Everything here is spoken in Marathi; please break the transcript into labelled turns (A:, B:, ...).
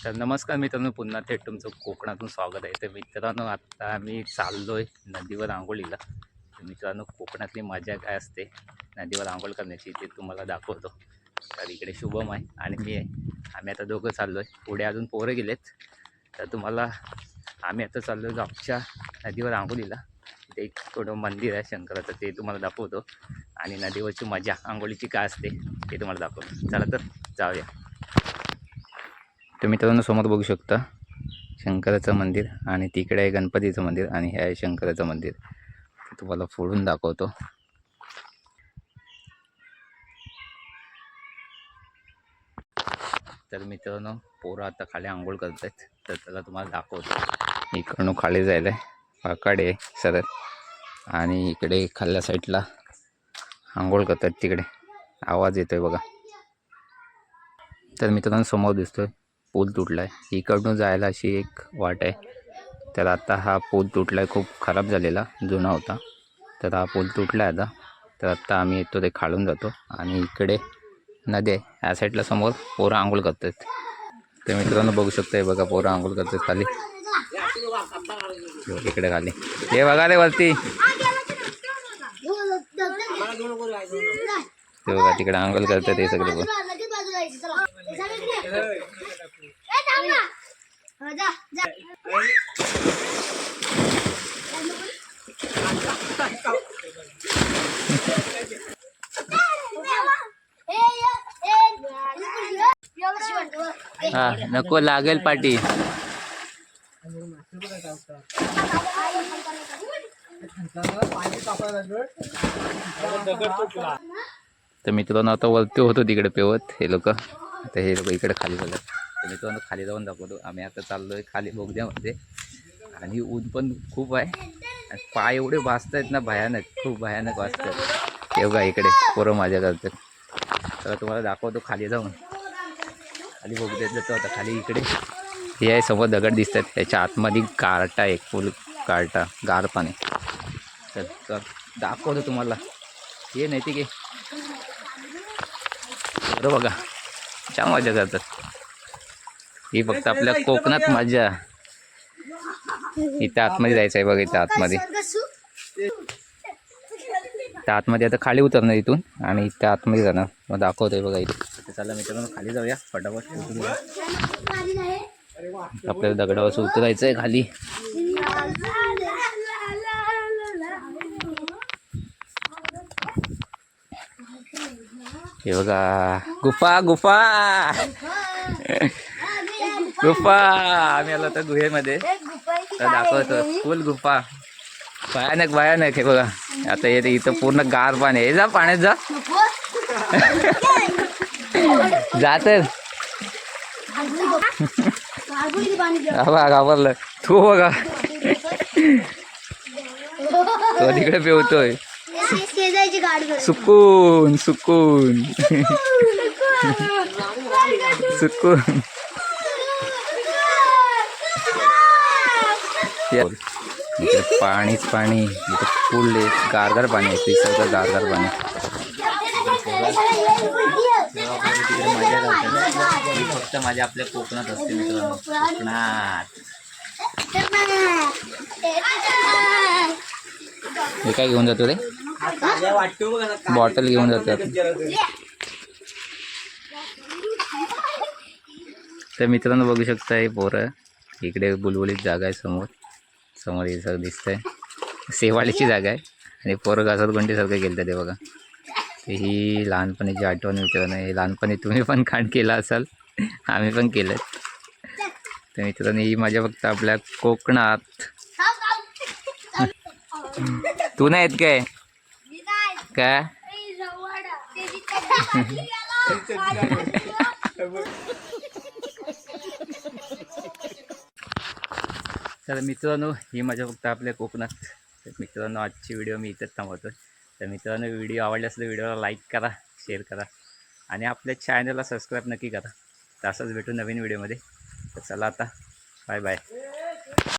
A: तर नमस्कार मित्रांनो, पुन्हा थेट तुमचं कोकणातून स्वागत आहे. तर मित्रांनो, आता आम्ही चाललो आहे नदीवर आंघोळीला. तर मित्रांनो, कोकणातली मजा काय असते नदीवर आंघोळ करण्याची ते तुम्हाला दाखवतो. तर इकडे शुभम आहे आणि मी आहे. आम्ही आता दोघं चाललो आहे. पुढे अजून पोरं गेलेत. तर तुम्हाला आम्ही आता चाललो आहे गावच्या नदीवर आंघोळीला. तिथे एक थोडं मंदिर आहे शंकराचं, ते तुम्हाला दाखवतो. आणि नदीवरची मजा आंघोळीची काय असते ते तुम्हाला दाखवतो. चला तर जाऊया. तर मित्रांनो, समोर बघू शकता शंकराचं मंदिर आणि तिकडे आहे गणपतीचं मंदिर आणि हे आहे शंकराचं मंदिर. तुम्हाला फोडून दाखवतो. तर मित्रांनो, पोरं आता खाली आंघोळ करत आहेत. तर त्याला तुम्हाला दाखवतो. इकडून खाली जायला पाकाडे आहे सरळ आणि इकडे खाल्ल्या साईडला आंघोळ करतात. तिकडे आवाज येतोय बघा. तर मित्रांनो, समोर दिसतोय पूल तुटला आहे. इकडून जायला अशी एक वाट आहे. तर आता हा पूल तुटला आहे, खूप खराब झालेला, जुना होता. तर हा पूल तुटला आहे आता. तर आत्ता आम्ही येतो ते खालून जातो आणि इकडे नदी आहे. ह्या साईडला समोर पोरं आंघोळ करतात. तर मित्रांनो, बघू शकता, हे बघा पोरं आंघोळ करतात खाली. इकडे खाली हे बघा रे वरती, ते बघा तिकडे आंघोळ करतात हे सगळे. हा, नको लागेल पाठी. तर मित्रांनो, आता वरती होतो तिकडे पेवत हे लोक. आता हे लोक इकडे खाली बघत. तर मित्रांनो, खाली जाऊन दाखवतो. आम्ही आता चाललोय खाली बोगद्यामध्ये आणि ऊन पण खूप आहे. पाय एवढे वाजत आहेत ना, भयानक, खूप भयानक वाजतात. हे बघा इकडे पोरं माझ्या करतात. तर तुम्हाला दाखवतो खाली जाऊन. खाली बोगद्यात जातो आता. खाली इकडे हे आहे, समोर दगड दिसतात. त्याच्या आतमध्ये कार्टा आहे, फुल कार्टा, गार पाणी. तर दाखवतो तुम्हाला. हे नाही ठीक आहे, बरं बघा, छान मजा करतात. ही फक्त आपल्या कोकणात मजा. इथं आतमध्ये जायचं आहे बघा. इथं आतमध्ये, त्या आतमध्ये आता खाली उतरणार इथून आणि इथं आतमध्ये जाणार. मग दाखवतोय बघा इथे. चला मित्रांनो, खाली जाऊया फटाफट. आपल्याला दगडावर उतरायचं आहे खाली. हे बघा, गुफा गुफा गुफा. आम्ही आलो तर गुहेमध्ये. तर दाखवतो फुल गुफा, भयानक भयानक. हे बघा आता येते इथं पूर्ण गार पाणी आहे. जा पाण्यात जा. जात घाबरलं तू बघा. तो तिकडे पेवतोय. सुकून सुकून सुकून. इकडे पाणीच पाणी. इथे फुल गारगार पाणी आहे. पिसाचं गारगार पाणी. तिकडे मजा करतात. ही फक्त माझ्या आपल्या कोकणात असते मित्रांनो. कोकणात हे काय घेऊन जातो रे? बॉटल घेऊन जातात. तर मित्रांनो, बघू शकता हे पोरं. इकडे बुलबुलीत जागा आहे समोर. समोर हे सगळं दिसतंय. शेवाळीची जागा आहे आणि पोरं घसरगुंडीसारखं गेलं ते बघा. ते ही लहानपणीची आठवण मित्रांनो. हे लहानपणी तुम्ही पण कांड केला असाल, आम्ही पण केलं. तर मित्रांनो, ही मजा फक्त आपल्या कोकणात. तू नाही येत काय? काय तर मित्रांनो, ही मजा फक्त आपल्या कोकणात. तर मित्रांनो, आजची व्हिडिओ मी इथंच थांबवतो. तर मित्रांनो, व्हिडिओ आवडल्यास तर व्हिडिओला लाईक करा, शेअर करा आणि आपल्या चॅनलला सबस्क्राईब नक्की करा. तर असंच भेटू नवीन व्हिडिओमध्ये. तर चला आता, बाय बाय.